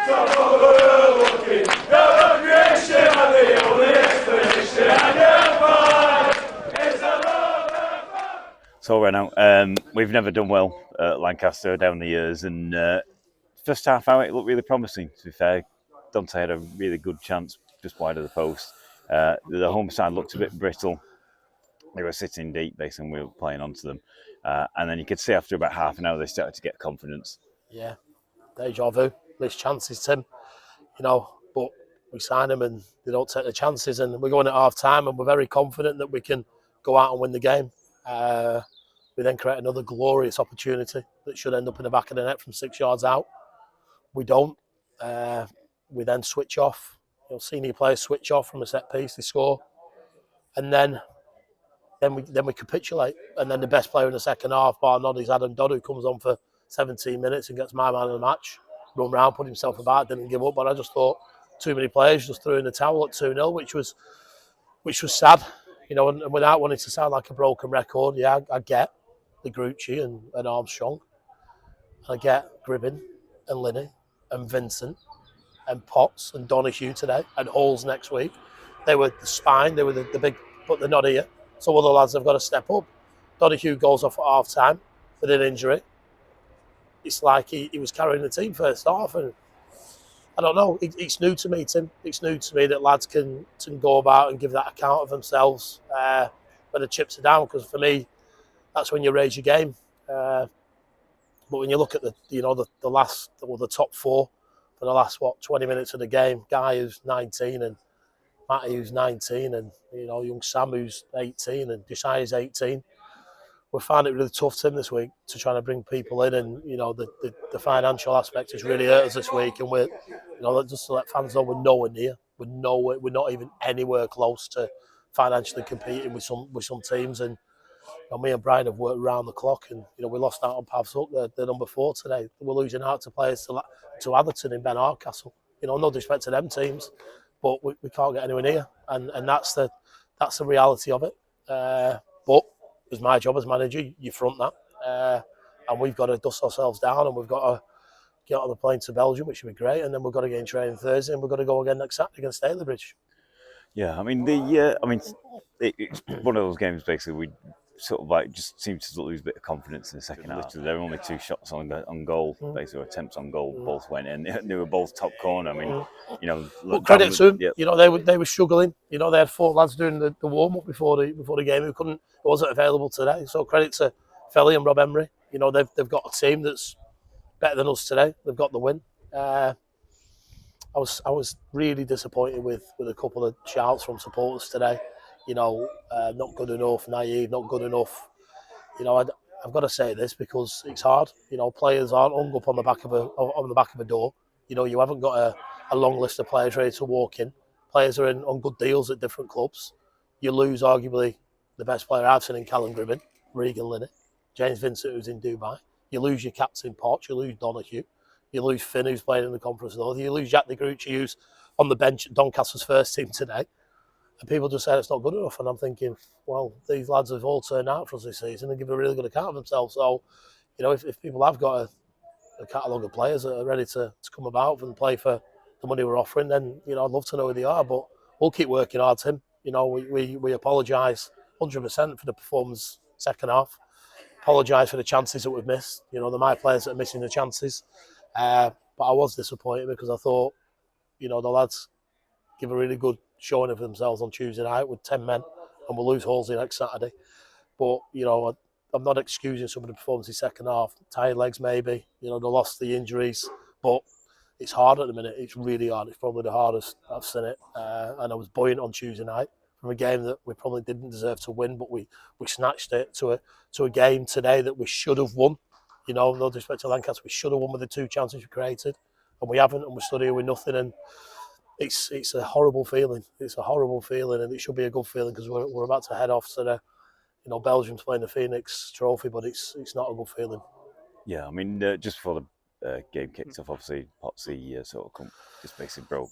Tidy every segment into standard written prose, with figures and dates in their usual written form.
So Renault, we've never done well at Lancaster down the years, and first half out it looked really promising. To be fair, Dante had a really good chance just wide of the post. The home side looked a bit brittle. They were sitting deep, basically, and we were playing onto them. And then you could see after about half an hour they started to get confidence. Yeah, deja vu. Missed chances, Tim. But we sign them and they don't take the chances, and we're going at half time and we're very confident that we can go out and win the game. We then create another glorious opportunity that should end up in the back of the net from 6 yards out. We don't. We then switch off. Senior players switch off from a set piece, they score, and then we capitulate. And then the best player in the second half, bar none, is Adam Dodd, who comes on for 17 minutes and gets my man of the match. Run round, put himself about, didn't give up. But I just thought too many players just threw in the towel at 2-0, which was sad. And without wanting to sound like a broken record, yeah, I get the Grucci and Armstrong. I get Gribbin and Linney and Vincent and Potts and Donahue today and Halls next week. They were the spine, they were the big, but they're not here. So other lads have got to step up. Donahue goes off at half time with an injury. It's like he was carrying the team first half, and I don't know. It's new to me, Tim. It's new to me that lads can go about and give that account of themselves when the chips are down. Because for me, that's when you raise your game. But when you look at the top four for the last 20 minutes of the game, Guy who's 19 and Matty who's 19 and young Sam who's 18 and Desai is 18. We found it really tough, Tim, this week to try to bring people in, and the financial aspect has really hurt us this week. And we're just to let fans know, we're nowhere near. We're not even anywhere close to financially competing with some teams. And me and Brian have worked around the clock, and we lost out on Pavs Hook, the number 4 today. We're losing out to players to Atherton in Ben Hardcastle. No disrespect to them teams, but we can't get anywhere near, and that's the reality of it. But it's my job as manager. You front that, and we've got to dust ourselves down, and we've got to get on the plane to Belgium, which would be great, and then we've got to get in training Thursday, and we've got to go again next Saturday against Stalybridge. Yeah, I mean it's one of those games. Basically, we sort of just seemed to lose a bit of confidence in the second half. There were only 2 shots on goal, basically, or attempts on goal. Both went in. They were both top corner. I mean, But credit to them. Yeah. They were struggling. They had 4 lads doing the warm up before the game who wasn't available today. So credit to Felly and Rob Emery. They've got a team that's better than us today. They've got the win. I was really disappointed with a couple of shouts from supporters today. Not good enough, naive, not good enough. I've got to say this because it's hard. Players aren't hung up on the back of a door. You haven't got a long list of players ready to walk in. Players are on good deals at different clubs. You lose arguably the best player I've seen in Callum Gribbin, Regan Linney, James Vincent, who's in Dubai. You lose your captain Potts, you lose Donahue, you lose Finn, who's playing in the Conference North, you lose Jack de Grucci, who's on the bench at Doncastle's first team today. And people just say it's not good enough. And I'm thinking, well, these lads have all turned out for us this season and give a really good account of themselves. So, if people have got a catalogue of players that are ready to come about and play for the money we're offering, then, I'd love to know who they are. But we'll keep working hard, Tim. We apologise 100% for the performance second half. Apologise for the chances that we've missed. They're my players that are missing the chances. But I was disappointed because I thought, the lads give a really good showing of themselves on Tuesday night with 10 men, and we'll lose Halsey next Saturday. But, I'm not excusing some of the performances second half. Tired legs maybe, they lost the injuries. But it's hard at the minute. It's really hard. It's probably the hardest I've seen it. And I was buoyant on Tuesday night from a game that we probably didn't deserve to win, but we snatched it to a game today that we should have won. No disrespect to Lancaster, we should have won with the 2 chances we created, and we haven't, and we're stood here with nothing. And it's a horrible feeling. It's a horrible feeling, and it should be a good feeling because we're about to head off to the Belgium's playing the Phoenix Trophy, but it's not a good feeling. Yeah, I mean, just before the game kicked off, obviously Potsy just basically broke.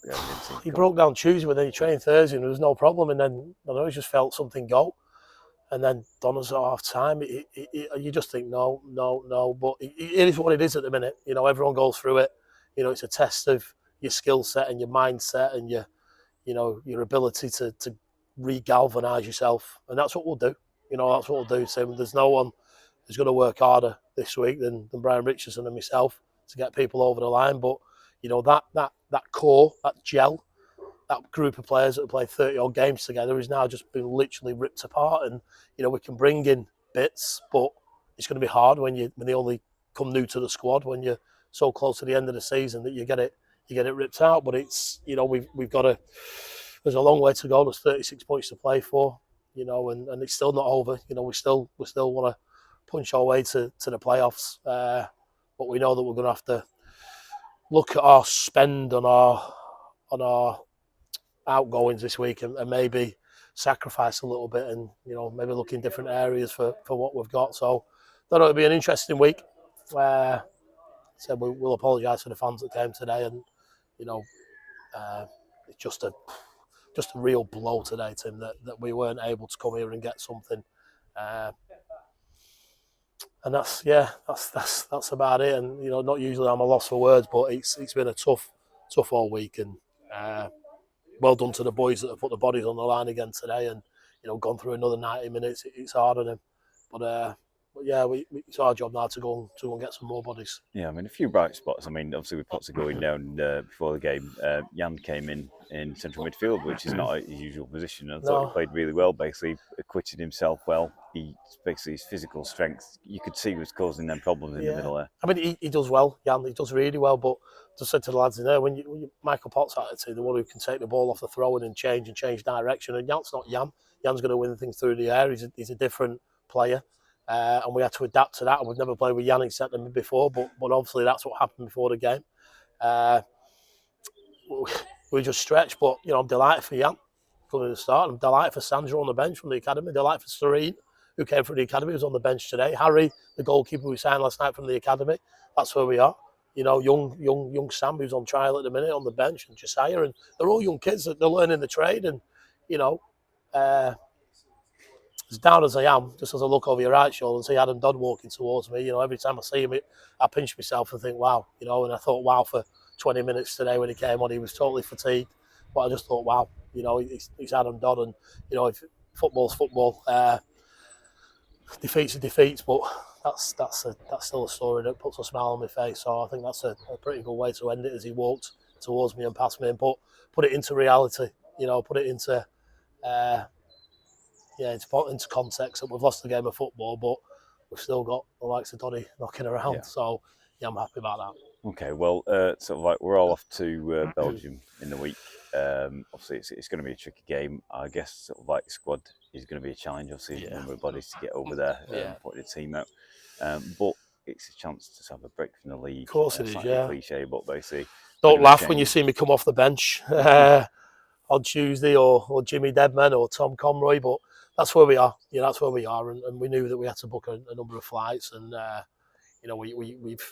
He broke down Tuesday, but then he trained Thursday, and there was no problem. And then he just felt something go, and then Donna's at half time. You just think no, but it is what it is at the minute. Everyone goes through it. It's a test of skill set and your mindset and your ability to re-galvanise yourself, and that's what we'll do. That's what we'll do, Tim. There's no one who's going to work harder this week than Brian Richardson and myself to get people over the line. But that core, that gel, that group of players that have played 30 odd games together is now just been literally ripped apart. And we can bring in bits, but it's going to be hard when they only come new to the squad, when you're so close to the end of the season that you get it ripped out. But it's we've got to. There's a long way to go. There's 36 points to play for, and it's still not over. We still want to punch our way to the playoffs. But we know that we're going to have to look at our spend on our outgoings this week and maybe sacrifice a little bit and maybe look in different areas for what we've got. So that'll be an interesting week. So we'll apologise for the fans that came today, and it's just a real blow today, Tim, that we weren't able to come here and get something. And that's about it. And not usually I'm a loss for words, but it's been a tough all week. And well done to the boys that have put the bodies on the line again today, and gone through another 90 minutes. It's hard on them, but yeah, it's our job now to go and get some more bodies. Yeah, I mean, a few bright spots. I mean, obviously with Potts going down before the game, Jan came in central midfield, which is not his usual position. I thought he played really well. Basically, acquitted himself well. Basically his physical strength, you could see, was causing them problems in the middle there. I mean, he does well, Jan. He does really well. But just said to the lads in there, when you Michael Potts attitude, the one who can take the ball off the throw and change direction, and Jan's not Jan. Jan's going to win things through the air. He's a different player. And we had to adapt to that. And we've never played with Jan in centre mid before, but obviously that's what happened before the game. We just stretched, but I'm delighted for Jan coming to the start. I'm delighted for Sandro on the bench from the academy. Delighted for Serene, who came from the academy, was on the bench today. Harry, the goalkeeper we signed last night from the academy. That's where we are. Young Sam, who's on trial at the minute, on the bench, and Josiah, and they're all young kids that they're learning the trade. And as down as I am, just as I look over your right shoulder and see Adam Dodd walking towards me, every time I see him, I pinch myself and think, wow, and I thought, wow, for 20 minutes today when he came on, he was totally fatigued. But I just thought, wow, he's Adam Dodd, and, if football's football, defeats are defeats, but that's still a story that puts a smile on my face. So I think that's a pretty good way to end it, as he walked towards me and past me and put it into reality, put it into... into context that we've lost the game of football, but we've still got the likes of Doddy knocking around. Yeah. So, I'm happy about that. Okay, well, sort of like we're all off to Belgium in the week. Obviously, it's going to be a tricky game. I guess sort of like the squad is going to be a challenge. Obviously, a number of bodies to get over there, putting the team out. But it's a chance to have a break from the league. Of course it is, yeah. Cliche, but basically... Don't laugh when you see me come off the bench on Tuesday, or Jimmy Deadman or Tom Conroy, but that's where we are. That's where we are, and we knew that we had to book a number of flights, and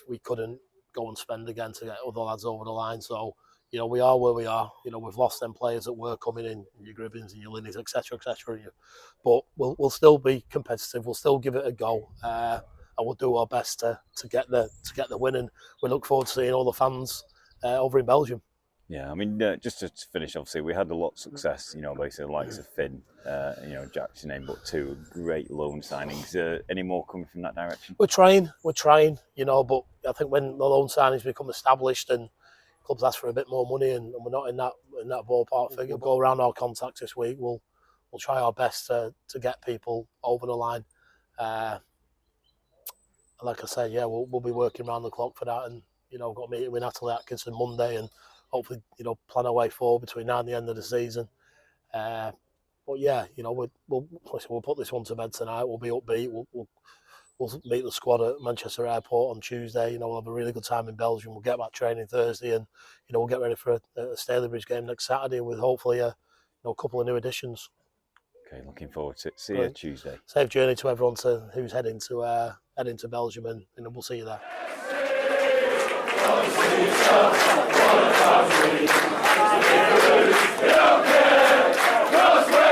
we couldn't go and spend again to get other lads over the line. So we are where we are. We've lost them players that were coming in, your Gribbins and your Linneys, etc., but we'll still be competitive. We'll still give it a go, and we'll do our best to get the win. And we look forward to seeing all the fans over in Belgium. Yeah, I mean, just to finish, obviously, we had a lot of success, basically the likes of Finn, Jackson, name but two great loan signings. Any more coming from that direction? We're trying, but I think when the loan signings become established and clubs ask for a bit more money and we're not in that ballpark figure, we'll go around our contacts this week. We'll try our best to get people over the line. Like I said, we'll be working around the clock for that, and I've got a meeting with Natalie Atkinson Monday, and hopefully, plan our way forward between now and the end of the season. But we'll put this one to bed tonight. We'll be upbeat. We'll meet the squad at Manchester Airport on Tuesday. We'll have a really good time in Belgium. We'll get back training Thursday, and we'll get ready for a Stalybridge game next Saturday with hopefully a couple of new additions. Okay, looking forward to it. See you Tuesday. Safe journey to everyone who's heading to Belgium, and we'll see you there. What a